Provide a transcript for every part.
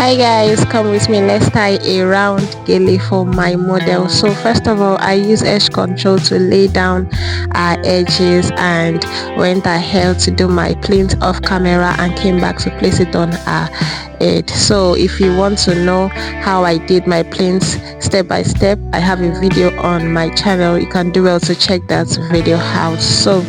Hi guys, come with me. Let's tie a round gele for my model. So first of all, I use edge control to lay down our edges and went ahead to do my pleat off camera and came back to place it on our head. So if you want to know how I did my pleats step by step, I have a video on my channel. You can do well to check that video out. So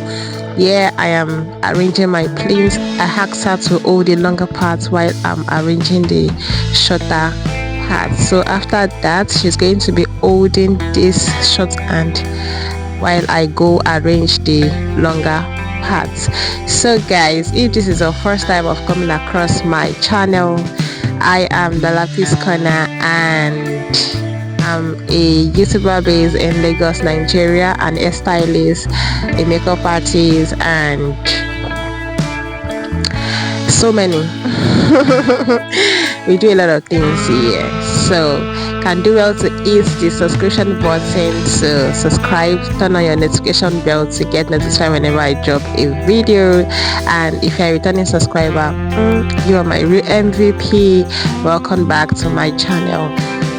yeah, I am arranging my pleats. I asked her to hold the longer parts while I'm arranging the shorter parts. So after that, she's going to be holding this short hand while I go arrange the longer parts. So guys, if this is your first time of coming across my channel, I am the Lapis Corner and I'm a YouTuber based in Lagos, Nigeria, an hairstylist, a makeup artist, and so many. We do a lot of things here, so can do well to hit the subscription button to subscribe, turn on your notification bell to get notified whenever I drop a video. And if you're a returning subscriber, you are my real MVP. Welcome back to my channel.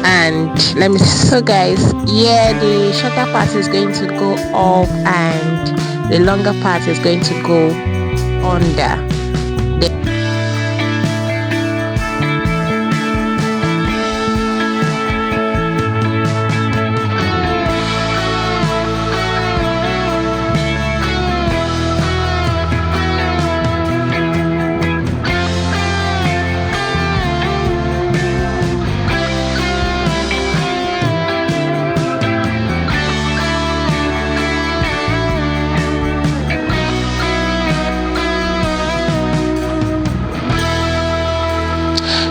And let me see. So guys, yeah, the shorter part is going to go up and the longer part is going to go under.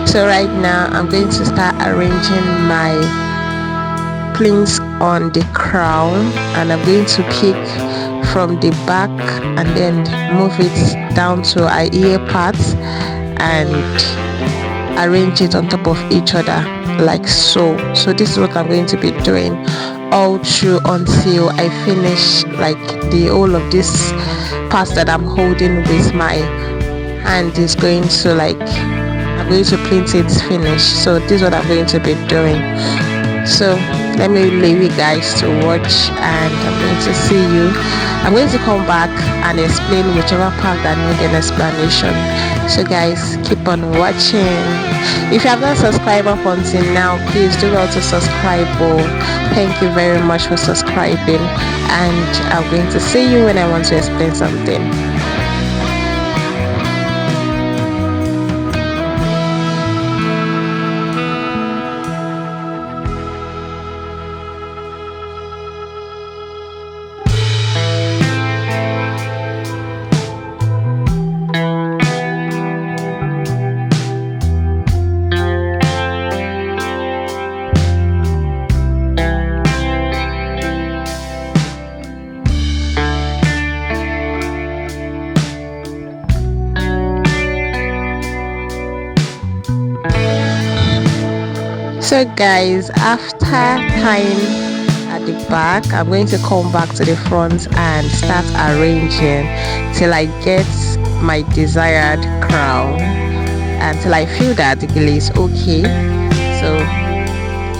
So right now I'm going to start arranging my pleats on the crown, and I'm going to pick from the back and then move it down to our ear parts and arrange it on top of each other like so. So this is what I'm going to be doing all through until I finish like the whole of this part that I'm holding with my hand is going to like I'm going to pleat it finished. So this is what I'm going to be doing. So let me leave you guys to watch, and I'm going to see you. I'm going to come back and explain whichever part that needs an explanation. So guys, keep on watching. If you have not subscribed up until now, please do well to subscribe. Thank you very much for subscribing, and I'm going to see you when I want to explain something. So guys, after tying at the back, I'm going to come back to the front and start arranging till I get my desired crown, until I feel that the gele is okay. So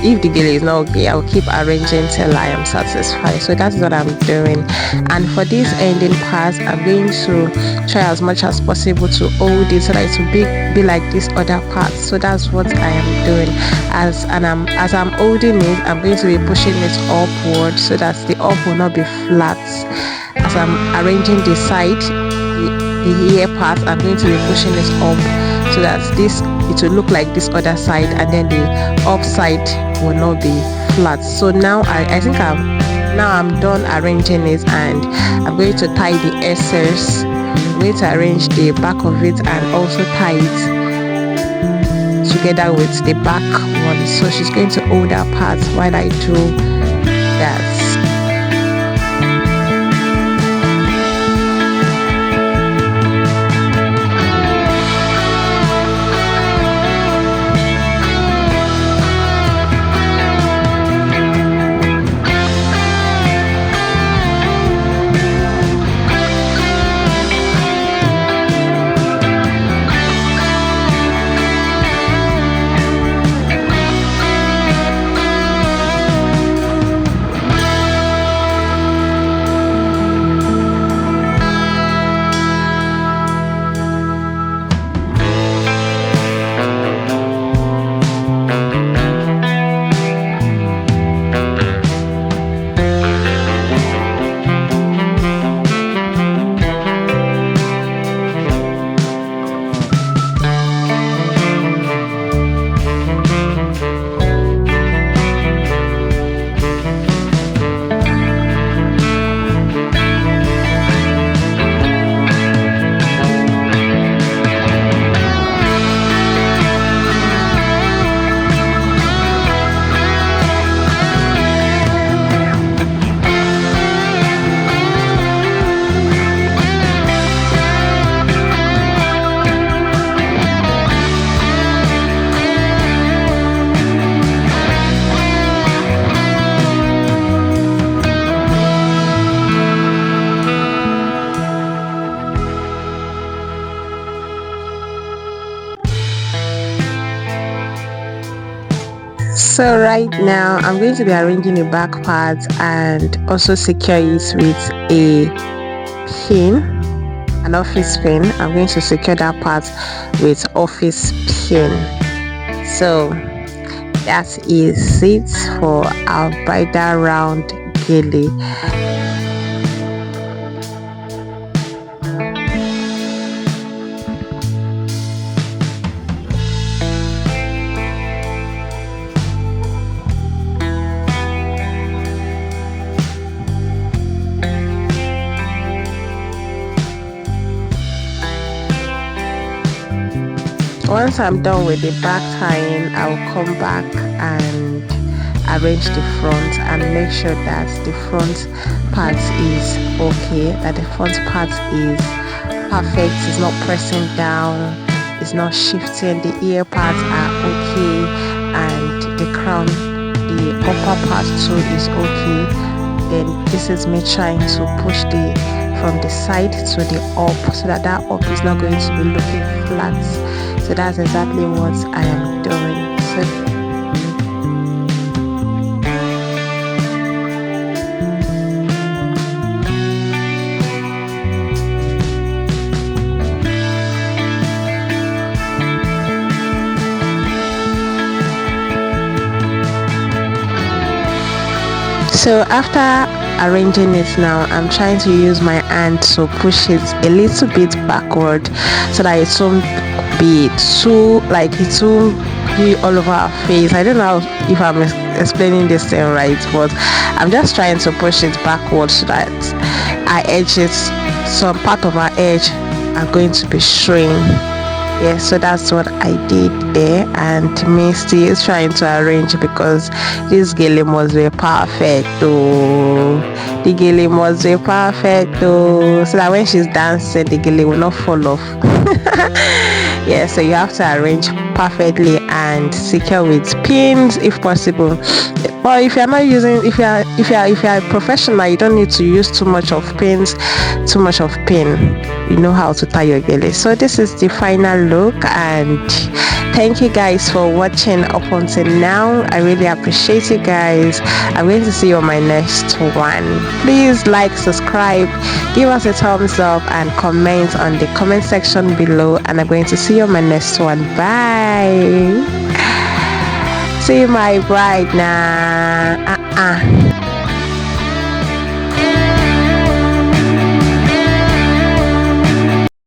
if the gele is not okay, I'll keep arranging till I am satisfied. So that's what I'm doing. And for this ending part, I'm going to try as much as possible to hold it so that it will be like this other part. So that's what I am doing. As I'm holding it, I'm going to be pushing it upward so that the up will not be flat. As I'm arranging the side, the ear part, I'm going to be pushing it up so that it will look like this other side, and then the up side will not be flat. So now I think I'm done arranging it, and I'm going to tie the excess. I'm going to arrange the back of it and also tie it together with the back one. So she's going to hold that part while I do that. So right now I'm going to be arranging the back part and also secure it with a pin, an office pin. I'm going to secure that part with office pin. So that is it for our bridal round gele. Once I'm done with the back tying, I'll come back and arrange the front and make sure that the front part is okay, that the front part is perfect, it's not pressing down, it's not shifting, the ear parts are okay, and the crown, the upper part too is okay. Then this is me trying to push from the side to the up, so that up is not going to be looking flat. So that's exactly what I am doing. So after arranging it now, I'm trying to use my hand to push it a little bit backward so that it won't be too, like, it won't be all over our face. I don't know if I'm explaining this thing right, but I'm just trying to push it backward so that our edges, some part of our edge are going to be showing. Yeah, so that's what I did there, and me still trying to arrange because this gele must be perfect though. The gele must be perfect though, so that when she's dancing the gele will not fall off. Yeah, so you have to arrange perfectly and secure with pins if possible. But if you're not using, if you're a professional, you don't need to use too much of pins, too much of pin. You know how to tie your gele. So this is the final look, and thank you guys for watching up until now. I really appreciate you guys. I'm going to see you on my next one. Please like, subscribe, give us a thumbs up, and comment on the comment section below, and I'm going to see you on my next one. Bye. See my bride now.